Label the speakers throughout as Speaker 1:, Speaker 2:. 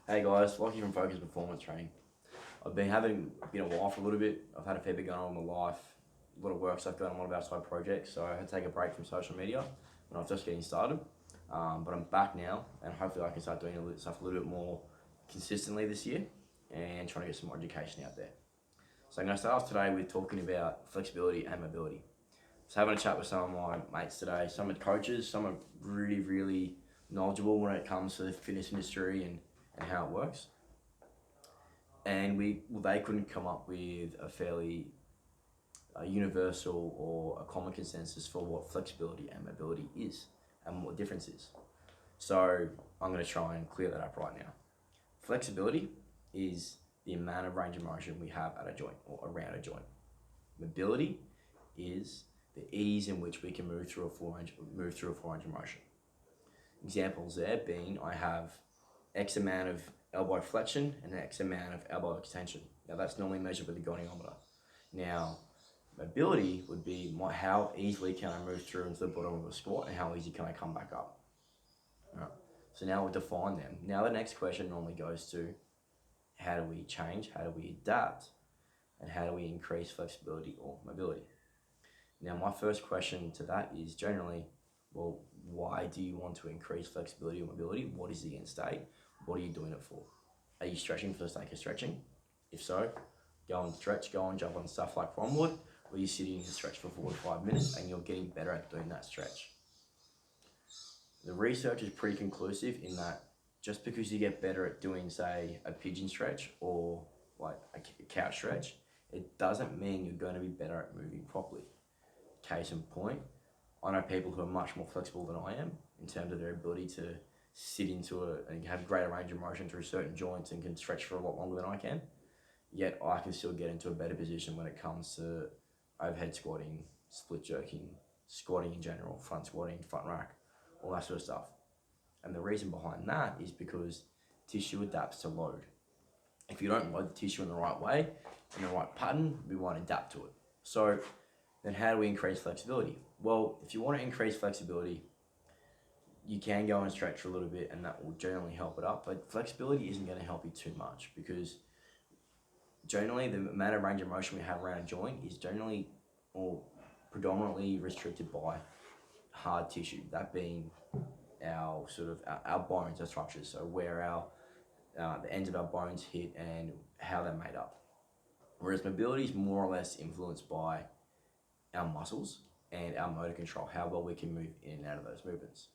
Speaker 1: Hey guys, Lockie from Focused Performance Training. I've been a while for a little bit. I've had a fair bit going on in my life, a lot of work stuff going on, a lot of outside projects, so I had to take a break from social media when I was just getting started. But I'm back now, and hopefully I can start doing stuff a little bit more consistently this year and trying to get some more education out there. So I'm going to start off today with talking about flexibility and mobility. So having a chat with some of my mates today. Some are coaches, some are really knowledgeable when it comes to the fitness industry and how it works. And they couldn't come up with a fairly universal or a common consensus for what flexibility and mobility is and what the difference is. So I'm going to try and clear that up right now. Flexibility is the amount of range of motion we have at a joint or around a joint. Mobility is the ease in which we can move through a full range of motion. Examples there being I have X amount of elbow flexion and X amount of elbow extension. Now that's normally measured with a goniometer. Now mobility would be how easily can I move through into the bottom of a squat and how easy can I come back up. All right. So now we'll define them. Now the next question normally goes to how do we change, how do we adapt, and how do we increase flexibility or mobility? Now my first question to that is generally, well, why do you want to increase flexibility or mobility? What is the end state? What are you doing it for? Are you stretching for the sake of stretching? If so, go and stretch, go and jump on stuff like Cromwood, where you're sitting and stretch for 45 minutes and you're getting better at doing that stretch. The research is pretty conclusive in that just because you get better at doing, say, a pigeon stretch or like a couch stretch, it doesn't mean you're going to be better at moving properly. Case in point, I know people who are much more flexible than I am in terms of their ability to sit into and have greater range of motion through certain joints and can stretch for a lot longer than I can. Yet I can still get into a better position when it comes to overhead squatting, split jerking, squatting in general, front squatting, front rack, all that sort of stuff. And the reason behind that is because tissue adapts to load. If you don't load the tissue in the right way, in the right pattern, we won't adapt to it. So then how do we increase flexibility? Well, if you want to increase flexibility, you can go and stretch for a little bit and that will generally help it up, but flexibility isn't going to help you too much because generally the amount of range of motion we have around a joint is generally or predominantly restricted by hard tissue, that being our bones, our structures, so where the ends of our bones hit and how they're made up. Whereas mobility is more or less influenced by our muscles and our motor control, how well we can move in and out of those movements.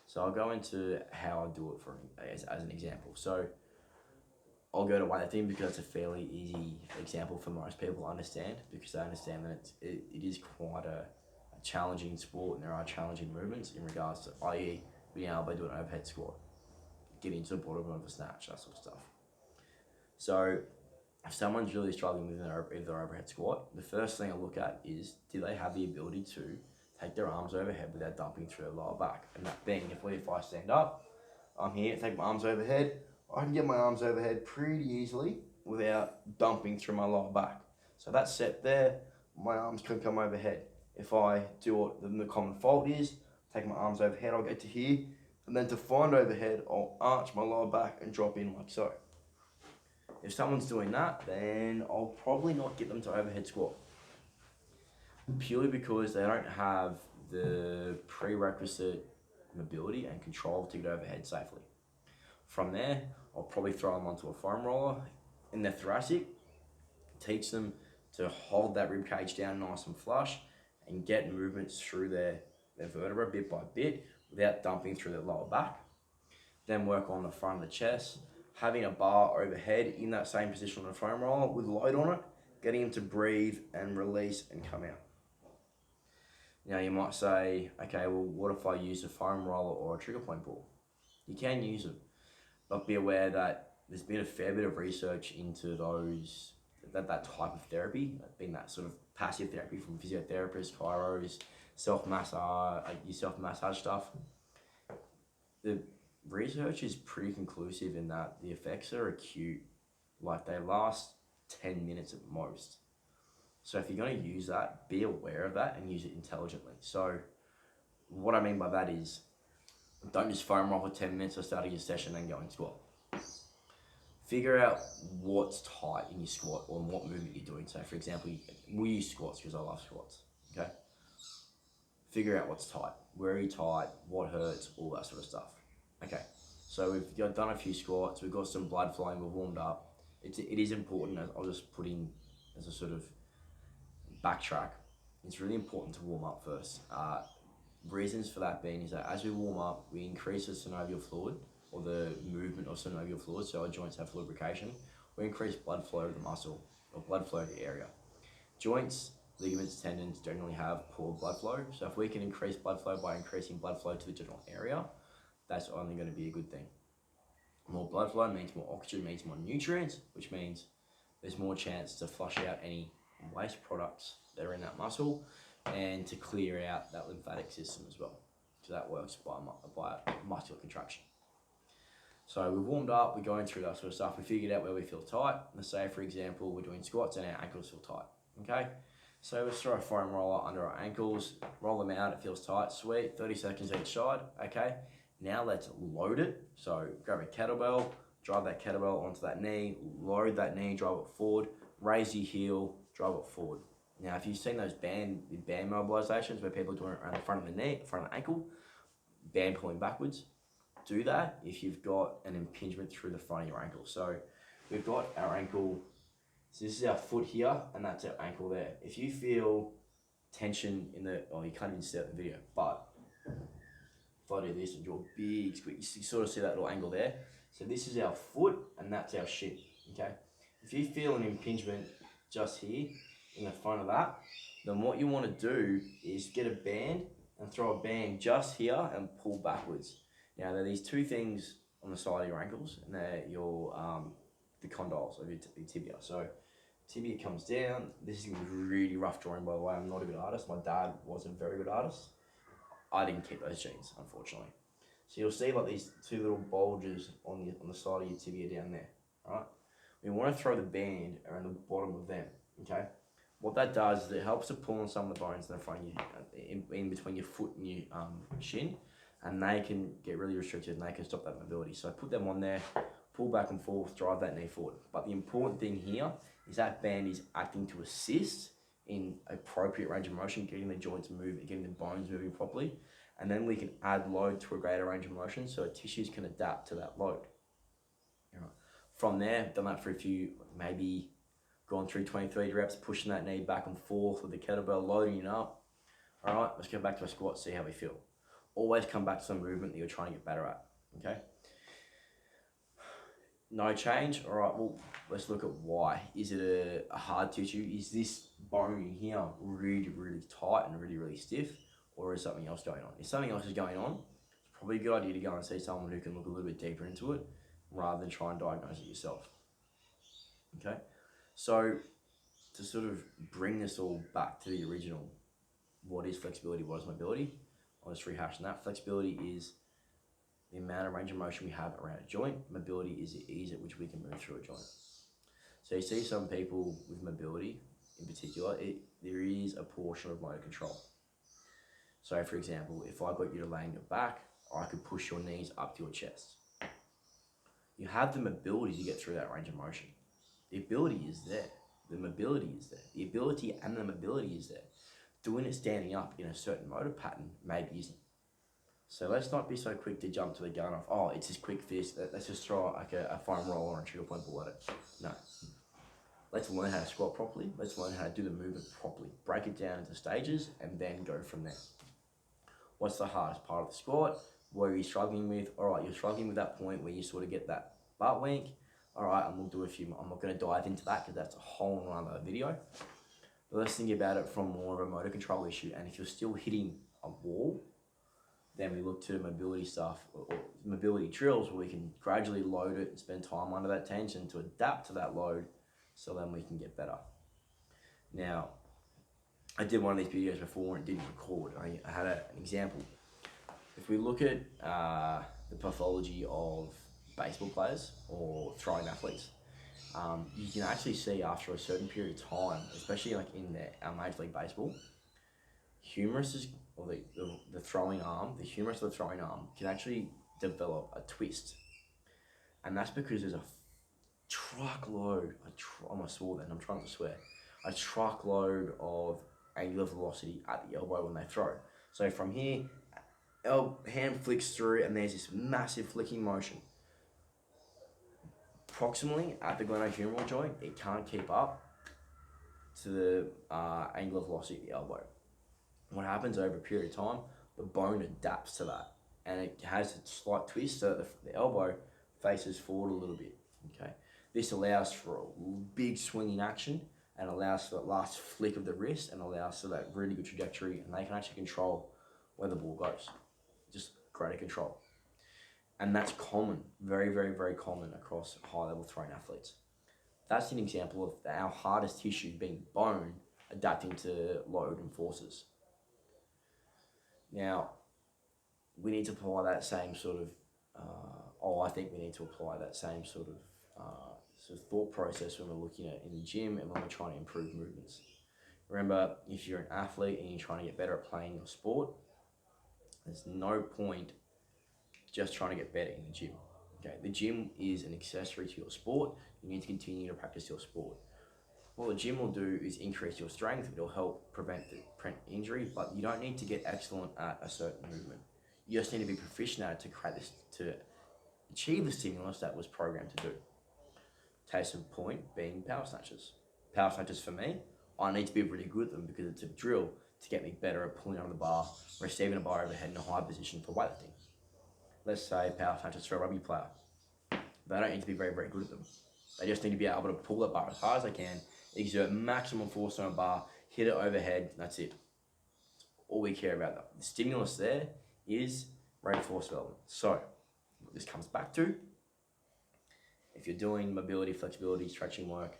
Speaker 1: So I'll go into how I do it as an example. So I'll go to weightlifting because it's a fairly easy example for most people to understand because they understand that it is quite a challenging sport and there are challenging movements in regards to, i.e. being able to do an overhead squat, getting to the bottom of a snatch, that sort of stuff. So if someone's really struggling with their overhead squat, the first thing I look at is, do they have the ability to take their arms overhead without dumping through their lower back? And that being, if I stand up, I'm here, take my arms overhead, I can get my arms overhead pretty easily without dumping through my lower back. So that's set there, my arms can come overhead. If I do what the common fault is, take my arms overhead, I'll get to here, and then to find overhead, I'll arch my lower back and drop in like so. If someone's doing that, then I'll probably not get them to overhead squat. Purely because they don't have the prerequisite mobility and control to get overhead safely. From there, I'll probably throw them onto a foam roller in their thoracic, teach them to hold that rib cage down nice and flush and get movements through their vertebra bit by bit without dumping through their lower back. Then work on the front of the chest, having a bar overhead in that same position on the foam roller with load on it, getting them to breathe and release and come out. Now you might say, okay, well, what if I use a foam roller or a trigger point ball? You can use them, but be aware that there's been a fair bit of research into that type of therapy, being that sort of passive therapy from physiotherapists, chiros, self-massage stuff. The research is pretty conclusive in that the effects are acute, like they last 10 minutes at most. So if you're going to use that, be aware of that and use it intelligently. So what I mean by that is, don't just foam roll for 10 minutes or start your session and go and squat. figure out what's tight in your squat or what movement you're doing. So for example, we use squats because I love squats, okay? Figure out what's tight, where are you tight, what hurts, all that sort of stuff. Okay, so we've done a few squats, we've got some blood flowing, we've warmed up. It is important, I'll just put in as a sort of backtrack, it's really important to warm up first. Reasons for that being is that as we warm up, we increase the synovial fluid, or the movement of synovial fluid, so our joints have lubrication. We increase blood flow to the muscle, or blood flow to the area. Joints, ligaments, tendons generally have poor blood flow, so if we can increase blood flow by increasing blood flow to the general area, that's only going to be a good thing. More blood flow means more oxygen, means more nutrients, which means there's more chance to flush out any waste products that are in that muscle and to clear out that lymphatic system as well. So that works by muscular contraction. So we've warmed up, we're going through that sort of stuff, we figured out where we feel tight. Let's say, for example, we're doing squats and our ankles feel tight, okay? So let's throw a foam roller under our ankles, roll them out, it feels tight, sweet, 30 seconds each side, okay? Now let's load it. So grab a kettlebell, drive that kettlebell onto that knee, load that knee, drive it forward, raise your heel, drive it forward. Now, if you've seen those band mobilizations where people do it around the front of the knee, front of the ankle, band pulling backwards, do that if you've got an impingement through the front of your ankle. So we've got our ankle, so this is our foot here, and that's our ankle there. If you feel tension in the, oh, you can't even see it in the video, but if I do this and draw a big squeeze, you sort of see that little angle there. So this is our foot, and that's our shin, okay? If you feel an impingement just here, in the front of that, then what you want to do is get a band and throw a band just here and pull backwards. Now, there are these two things on the side of your ankles, and they're your the condyles of your tibia. So tibia comes down. This is going to be really rough drawing, by the way. I'm not a good artist. My dad was a very good artist. I didn't keep those genes, unfortunately. So you'll see like these two little bulges on the side of your tibia down there, right? We want to throw the band around the bottom of them, okay? What that does is it helps to pull on some of the bones in the front of you, in between your foot and your shin, and they can get really restricted and they can stop that mobility. So put them on there, pull back and forth, drive that knee forward. But the important thing here is that band is acting to assist in appropriate range of motion, getting the joints moving, getting the bones moving properly, and then we can add load to a greater range of motion so tissues can adapt to that load. From there, done that for a few, maybe gone through 23 reps, pushing that knee back and forth with the kettlebell, loading it up. All right, let's go back to a squat, see how we feel. Always come back to some movement that you're trying to get better at, okay? No change, all right, well, let's look at why. Is it a hard tissue? Is this bone in here really, really tight and really, really stiff? Or is something else going on? If something else is going on, it's probably a good idea to go and see someone who can look a little bit deeper into it rather than try and diagnose it yourself, okay? So to sort of bring this all back to the original, what is flexibility, what is mobility? I'll just rehash that. Flexibility is the amount of range of motion we have around a joint. Mobility is the ease at which we can move through a joint. So you see some people with mobility in particular, there is a portion of motor control. So for example, if I got you to lay on your back, I could push your knees up to your chest. You have the mobility to get through that range of motion. The ability is there. The mobility is there. The ability and the mobility is there. Doing it standing up in a certain motor pattern maybe isn't. So let's not be so quick to jump to the gun of, oh, it's this quick fist, let's just throw like a foam roller and trigger point ball at it. No. Let's learn how to squat properly. Let's learn how to do the movement properly. Break it down into stages and then go from there. What's the hardest part of the squat? What are you struggling with? All right, you're struggling with that point where you sort of get that butt wink. All right, and we'll do a few more. I'm not going to dive into that because that's a whole other video. But let's think about it from more of a motor control issue. And if you're still hitting a wall, then we look to mobility stuff or mobility drills where we can gradually load it and spend time under that tension to adapt to that load so then we can get better. Now, I did one of these videos before and didn't record. I had an example. If we look at the pathology of baseball players or throwing athletes, you can actually see after a certain period of time, especially like in Major League Baseball, humerus is, or the throwing arm, the humerus of the throwing arm can actually develop a twist. And that's because there's a truckload, I almost swore then, I'm trying to swear, a truckload of angular velocity at the elbow when they throw. So from here, hand flicks through and there's this massive flicking motion. Proximally at the glenohumeral joint, it can't keep up to the angular velocity at the elbow. What happens over a period of time, the bone adapts to that and it has a slight twist so that the elbow faces forward a little bit. Okay, this allows for a big swing in action and allows for that last flick of the wrist and allows for that really good trajectory, and they can actually control where the ball goes. Just greater control. And that's common, very, very, very common across high-level throwing athletes. That's an example of our hardest tissue being bone adapting to load and forces. Now, we need to apply that same sort of, I think we need to apply that same sort of thought process when we're looking at in the gym and when we're trying to improve movements. Remember, if you're an athlete and you're trying to get better at playing your sport, there's no point just trying to get better in the gym. Okay, the gym is an accessory to your sport. You need to continue to practice your sport. What the gym will do is increase your strength. It'll help prevent injury, but you don't need to get excellent at a certain movement. You just need to be proficient at it to create this, to achieve the stimulus that was programmed to do. Case in point being power snatches. Power snatches for me, I need to be really good at them because it's a drill to get me better at pulling out of the bar, receiving a bar overhead in a high position for weightlifting. Let's say power snatches for a rugby player. They don't need to be very, very good at them. They just need to be able to pull that bar as hard as they can, exert maximum force on a bar, hit it overhead, that's it. All we care about. The stimulus there is rate of force development. So, what this comes back to, if you're doing mobility, flexibility, stretching work,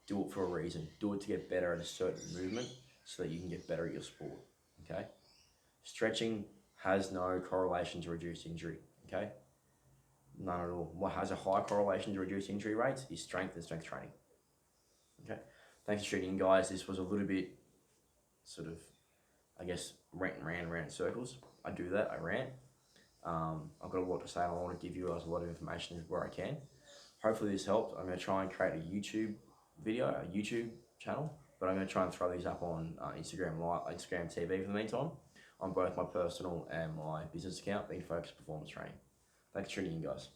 Speaker 1: do it for a reason. Do it to get better at a certain movement so that you can get better at your sport, okay? Stretching has no correlation to reduced injury, okay? None at all. What has a high correlation to reduced injury rates is strength and strength training, okay? Thanks for tuning in, guys. This was a little bit sort of, I guess, rant in circles. I do that, I rant. I've got a lot to say and I want to give you guys a lot of information where I can. Hopefully this helped. I'm going to try and create a YouTube video, a YouTube channel, but I'm going to try and throw these up on Instagram TV for the meantime, on both my personal and my business account, being Focused Performance Training. Thanks for tuning in, guys.